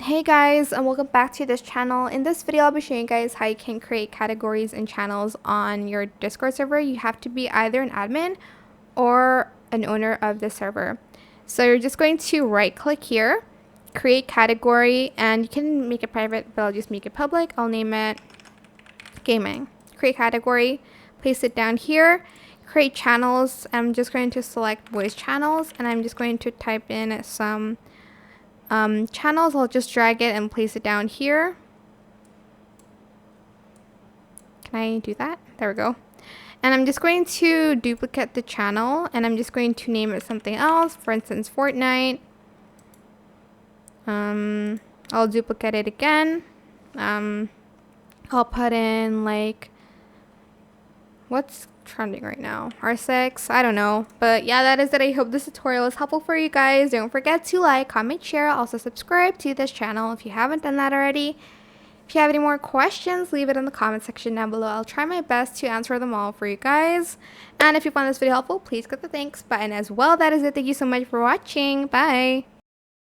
Hey guys, and welcome back to this channel. In this video, I'll be showing you guys how you can create categories and channels on your Discord server. You have to be either an admin or an owner of the server. So you're just going to right click here, create category, and you can make it private, but I'll just make it public. I'll name it gaming. Create category, place it down here, create channels. I'm just going to select voice channels, and I'm just going to type in some channels. I'll just drag it and place it down here. Can I do that? There we go. And I'm just going to duplicate the channel, and I'm just going to name it something else. For instance, Fortnite. I'll duplicate it again. I'll put in like, what's trending right now? R6, I don't know. But yeah, that is it. I hope this tutorial is helpful for you guys. Don't forget to like, comment, share, also subscribe to this channel if you haven't done that already. If you have any more questions, leave it in the comment section down below. I'll try my best to answer them all for you guys. And if you found this video helpful, please click the thanks button as well. That is it. Thank you so much for watching. Bye.